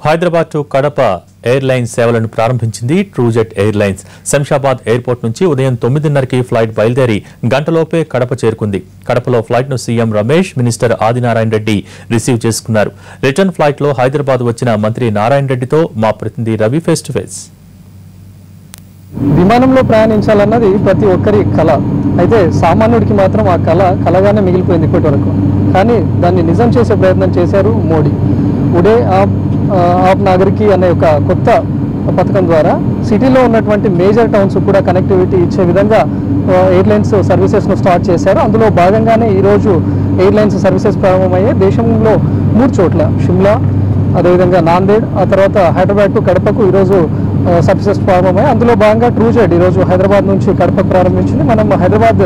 Hyderabad to Kadapa airlines సేవలను ప్రారంభించింది Trujet airlines. Shamshabad airport నుంచి ఉదయం 9:30కి ఫ్లైట్ బయలుదేరి గంటలోపే కడప చేరుకుంది. కడపలో ఫ్లైట్ ను CM Ramesh, minister Adinarayana Reddy receive చేసుకున్నారు. రిటర్న్ ఫ్లైట్ లో హైదరాబాద్ వచ్చిన మంత్రి నారాయణ రెడ్డితో మా ప్రతినిధి రవి ఫేస్ టు ఫేస్. విమానంలో ప్రయాణించాలన్నది ప్రతి ఒక్కరి కళ. అయితే సామాన్యుడికి మాత్రం ఆ కళగానే మిగిలిపోయింది ఇప్పటి వరకు. కానీ దాన్ని నిజం చేసే ప్రయత్నం చేశారు మోడీ. ఉడే ఆప్ నాగరికి అనే ఒక కొత్త పథకం ద్వారా సిటీలో ఉన్నటువంటి మేజర్ టౌన్స్ కూడా కనెక్టివిటీ ఇచ్చే విధంగా ఎయిర్లైన్స్ సర్వీసెస్ను స్టార్ట్ చేశారు. అందులో భాగంగానే ఈరోజు ఎయిర్లైన్స్ సర్వీసెస్ ప్రారంభమయ్యే దేశంలో 3 చోట్ల, షిమ్లా, అదేవిధంగా నాందేడ్, ఆ తర్వాత హైదరాబాద్ టు కడపకు ఈరోజు సర్వీసెస్ ప్రారంభమయ్యాయి. అందులో భాగంగా ట్రూజెట్ ఈరోజు హైదరాబాద్ నుంచి కడప ప్రారంభించింది. మనం హైదరాబాద్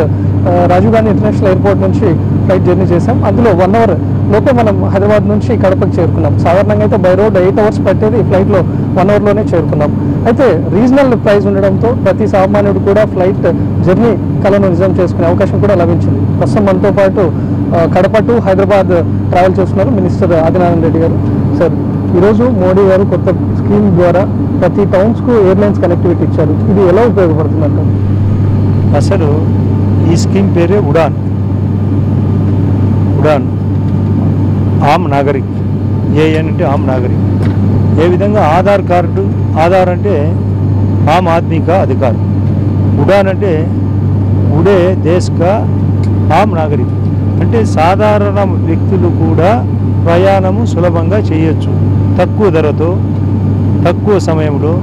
రాజీవ్ గాంధీ ఇంటర్నేషనల్ ఎయిర్పోర్ట్ నుంచి ఫ్లైట్ జర్నీ చేసాం. అందులో 1 అవర్ లోపే మనం హైదరాబాద్ నుంచి కడపకు చేరుకున్నాం. సాధారణంగా అయితే బై రోడ్ 8 అవర్స్ పట్టేది, ఈ ఫ్లైట్లో 1 అవర్లోనే చేరుకున్నాం. అయితే రీజనల్ ప్రైస్ ఉండడంతో ప్రతి సామాన్యుడు కూడా ఫ్లైట్ జర్నీ కళను నిజం చేసుకునే అవకాశం కూడా లభించింది. ప్రస్తుతం మనతో పాటు కడప టు హైదరాబాద్ ట్రావెల్ చేస్తున్నారు మినిస్టర్ ఆదినారాయణ రెడ్డి గారు. సార్, ఈరోజు మోడీ గారు కొత్త స్కీమ్ ద్వారా ప్రతి టౌన్స్కు ఎయిర్లైన్స్ కనెక్టివిటీ ఇచ్చారు. ఇది ఎలా ఉపయోగపడుతుందంట? అసలు ఈ స్కీమ్ పేరే ఉడాన్ ఆమ్ నాగరిక్. ఏఎన్ అంటే ఆమ్ నాగరిక్. ఏ విధంగా ఆధార్ అంటే ఆమ్ ఆద్మీ కా అధికార్, ఉడాన్ అంటే ఉడే దేశ్ కా ఆమ్ నాగరిక్ అంటే సాధారణ వ్యక్తులు కూడా ప్రయాణము సులభంగా చేయొచ్చు, తక్కువ ధరతో, తక్కువ సమయంలో,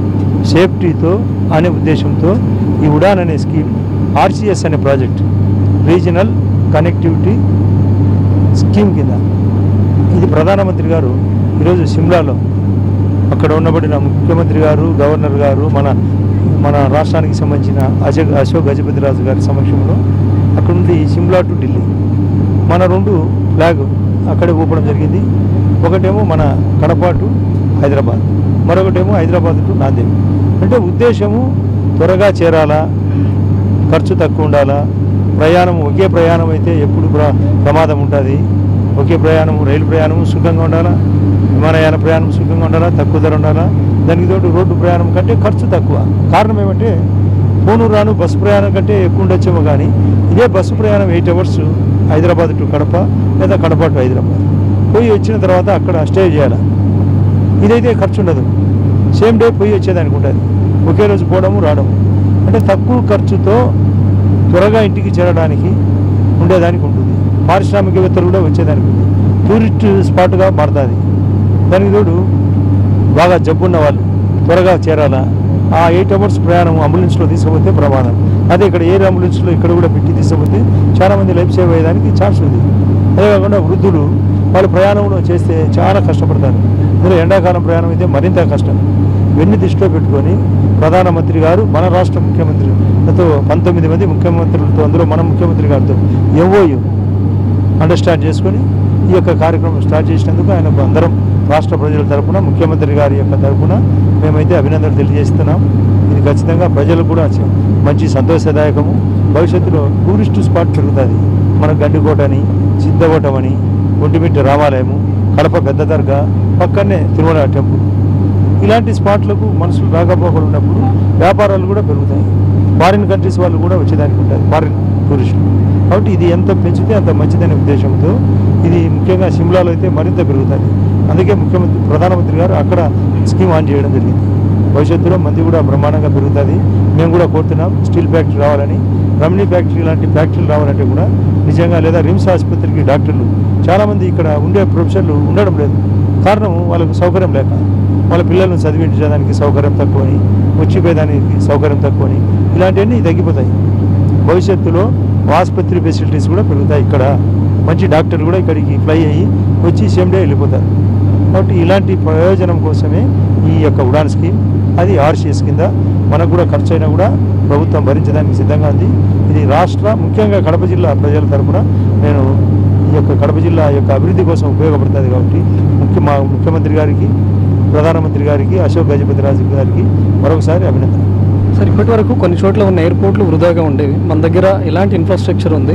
సేఫ్టీతో అనే ఉద్దేశంతో ఈ ఉడాన్ అనే స్కీమ్, ఆర్సిఎస్ అనే ప్రాజెక్ట్, రీజనల్ కనెక్టివిటీ స్కీమ్ కింద ఇది ప్రధానమంత్రి గారు ఈరోజు సిమ్లాలో అక్కడ ఉండబడిన ముఖ్యమంత్రి గారు, గవర్నర్ గారు, మన రాష్ట్రానికి సంబంధించిన అశోక్ గజపతిరాజు గారి సమక్షంలో అక్కడ నుండి సిమ్లా టు ఢిల్లీ మన 2 ఫ్లాగ్ అక్కడే ఊపడం జరిగింది. ఒకటేమో మన కడప టు హైదరాబాద్, మరొకటేమో హైదరాబాద్ టు నాందేడ్. అంటే ఉద్దేశము త్వరగా చేరాలా, ఖర్చు తక్కువ ఉండాలా, ప్రయాణం ఒకే ప్రయాణం అయితే ఎప్పుడు ప్రమాదం ఉంటుంది, ఒకే ప్రయాణం రైలు ప్రయాణము సుఖంగా ఉండాలా, విమానయాన ప్రయాణం సుఖంగా ఉండాలా, తక్కువ ధర ఉండాలా. దానికి తోడు రోడ్డు ప్రయాణం కంటే ఖర్చు తక్కువ. కారణం ఏమంటే పోను రాను బస్సు ప్రయాణం కంటే ఎక్కువ ఉండొచ్చేమో, కానీ ఇదే బస్సు ప్రయాణం 8 అవర్స్ హైదరాబాద్ టు కడప లేదా కడప టు హైదరాబాద్ పోయి వచ్చిన తర్వాత అక్కడ స్టే చేయాలి. ఇదైతే ఖర్చు ఉండదు, సేమ్ డే పోయి వచ్చేదానికి ఉంటుంది, ఒకే రోజు పోవడము రావడము. అంటే తక్కువ ఖర్చుతో త్వరగా ఇంటికి చేరడానికి ఉండేదానికి ఉంటుంది. పారిశ్రామికవేత్తలు కూడా వచ్చేదానికి ఉంది, టూరిస్ట్ స్పాట్గా మారుతుంది. దానికి తోడు బాగా జబ్బున్న వాళ్ళు త్వరగా చేరాలా, ఆ 8 అవర్స్ ప్రయాణం అంబులెన్స్లో తీసుకుపోతే ప్రమాదం. అదే ఇక్కడ ఎయిర్ అంబులెన్స్లో ఇక్కడ కూడా పెట్టి తీసుకుపోతే చాలామంది లైఫ్ సేవ్ అయ్యేదానికి ఛాన్స్ ఉంది. అదే కాకుండా వృద్ధులు వాళ్ళు ప్రయాణంలో చేస్తే చాలా కష్టపడతారు. ఇందులో ఎండాకాలం ప్రయాణం అయితే మరింత కష్టం. ఇవన్నీ దృష్టిలో పెట్టుకొని ప్రధానమంత్రి గారు మన రాష్ట్ర ముఖ్యమంత్రులతో 19 మంది ముఖ్యమంత్రులతో, అందులో మన ముఖ్యమంత్రి గారితో ఎంఓయూ అండర్స్టాండ్ చేసుకొని ఈ యొక్క కార్యక్రమం స్టార్ట్ చేసినందుకు ఆయనకు అందరం రాష్ట్ర ప్రజల తరఫున, ముఖ్యమంత్రి గారి యొక్క తరఫున మేమైతే అభినందనలు తెలియజేస్తున్నాం. ఇది ఖచ్చితంగా ప్రజలకు కూడా మంచి సంతోషదాయకము. భవిష్యత్తులో టూరిస్టు స్పాట్ పెరుగుతుంది. మన గండికోట అని, సిద్ధవటం అని, ఒంటిమిట్ట రామాలయము, కడప పెద్ద దర్గా, పక్కనే తిరుమల టెంపుల్, ఇలాంటి స్పాట్లకు మనుషులు రాకపోకలు ఉన్నప్పుడు వ్యాపారాలు కూడా పెరుగుతాయి. ఫారిన్ కంట్రీస్ వాళ్ళు కూడా వచ్చేదానికి ఉంటుంది, ఫారిన్ టూరిస్టులు. కాబట్టి ఇది ఎంత పెంచితే అంత మంచిదనే ఉద్దేశంతో ఇది ముఖ్యంగా సిమ్లాలో అయితే మరింత పెరుగుతుంది. అందుకే ప్రధానమంత్రి గారు అక్కడ స్కీమ్ ఆన్ చేయడం జరిగింది. భవిష్యత్తులో మంది కూడా బ్రహ్మాండంగా పెరుగుతుంది. మేము కూడా కోరుతున్నాం స్టీల్ ఫ్యాక్టరీ రావాలని, రమణి ఫ్యాక్టరీ లాంటి ఫ్యాక్టరీలు రావాలంటే కూడా నిజంగా, లేదా రిమ్స్ ఆసుపత్రికి డాక్టర్లు చాలామంది ఇక్కడ ఉండే ప్రొఫెషన్లు ఉండడం లేదు. కారణం వాళ్ళకు సౌకర్యం లేక, వాళ్ళ పిల్లలను చదివించడానికి సౌకర్యం తక్కువని, వచ్చిపోయేదానికి సౌకర్యం తక్కువని, ఇలాంటివన్నీ తగ్గిపోతాయి. భవిష్యత్తులో ఆసుపత్రి ఫెసిలిటీస్ కూడా పెరుగుతాయి. ఇక్కడ మంచి డాక్టర్లు కూడా ఇక్కడికి ఫ్లై అయ్యి వచ్చి సేమ్ డే వెళ్ళిపోతారు. కాబట్టి ఇలాంటి ప్రయోజనం కోసమే ఈ యొక్క ఉడాన్ స్కీమ్. అది ఆర్సిఎస్ కింద మనకు కూడా ఖర్చు అయినా కూడా ప్రభుత్వం భరించడానికి సిద్ధంగా ఉంది. ఇది ముఖ్యంగా కడప జిల్లా ప్రజల తరఫున నేను ఈ యొక్క కడప జిల్లా యొక్క అభివృద్ధి కోసం ఉపయోగపడుతుంది. కాబట్టి మా ముఖ్యమంత్రి గారికి, ప్రధానమంత్రి గారికి, అశోక్ గజపతిరాజు గారికి మరొకసారి అభినందన. సార్, ఇప్పటి వరకు కొన్ని చోట్ల ఉన్న ఎయిర్పోర్ట్లు వృధాగా ఉండేవి. మన దగ్గర ఇలాంటి ఇన్ఫ్రాస్ట్రక్చర్ ఉంది.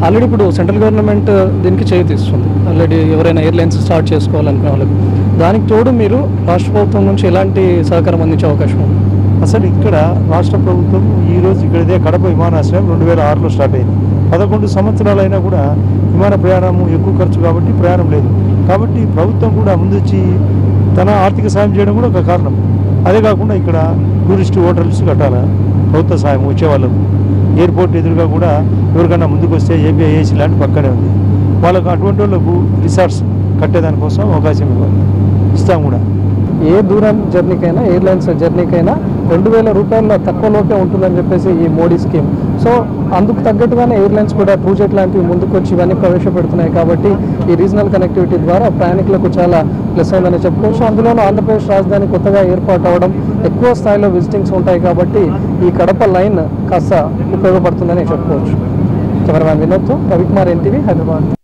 ఆల్రెడీ ఇప్పుడు సెంట్రల్ గవర్నమెంట్ దీనికి చేయి తీస్తుంది. ఆల్రెడీ ఎవరైనా ఎయిర్లైన్స్ స్టార్ట్ చేసుకోవాలనుకునే వాళ్ళకి దానికి తోడు మీరు రాష్ట్ర ప్రభుత్వం నుంచి ఎలాంటి సహకారం అందించే అవకాశం ఉంది? అసలు ఇక్కడ రాష్ట్ర ప్రభుత్వం ఈరోజు ఇక్కడే కడప విమానాశ్రయం 2006లో స్టార్ట్ అయింది. 11 సంవత్సరాలైనా కూడా విమాన ప్రయాణం ఎక్కువ ఖర్చు కాబట్టి ప్రయాణం లేదు. కాబట్టి ప్రభుత్వం కూడా ముందొచ్చి తన ఆర్థిక సాయం చేయడం కూడా ఒక కారణం. అదే కాకుండా ఇక్కడ టూరిస్ట్ హోటల్స్ కట్టాలా ప్రభుత్వ సాయం వచ్చేవాళ్ళకు. ఎయిర్పోర్ట్ ఎదురుగా కూడా ఎవరికైనా ముందుకు వస్తే ఏపీఐఏసీ లాంటి పక్కనే ఉంది. వాళ్ళకు అటువంటి వాళ్ళకు రిసార్ట్స్ కట్టేదానికోసం అవకాశం ఇస్తాం కూడా. ఏ దూరం జర్నీకైనా ఎయిర్లైన్స్ జర్నీకైనా 2000 రూపాయల తక్కువలోకే ఉంటుందని చెప్పేసి ఈ మోడీ స్కీమ్. సో అందుకు తగ్గట్టుగానే ఎయిర్లైన్స్ కూడా ట్రూజెట్ లాంటివి ముందుకొచ్చి ఇవన్నీ ప్రవేశపెడుతున్నాయి. కాబట్టి ఈ రీజనల్ కనెక్టివిటీ ద్వారా ప్రయాణికులకు చాలా ప్లస్ అయిందని చెప్పుకోవచ్చు. అందులోనూ ఆంధ్రప్రదేశ్ రాజధాని కొత్తగా ఏర్పాటు అవ్వడం, ఎక్కువ స్థాయిలో విజిటింగ్స్ ఉంటాయి కాబట్టి ఈ కడప లైన్ కాస్త ఉపయోగపడుతుందని చెప్పుకోవచ్చు. కెమెరామ్యాన్ వినోద్తో రవికుమార్, ఎన్టీవీ, హైదరాబాద్.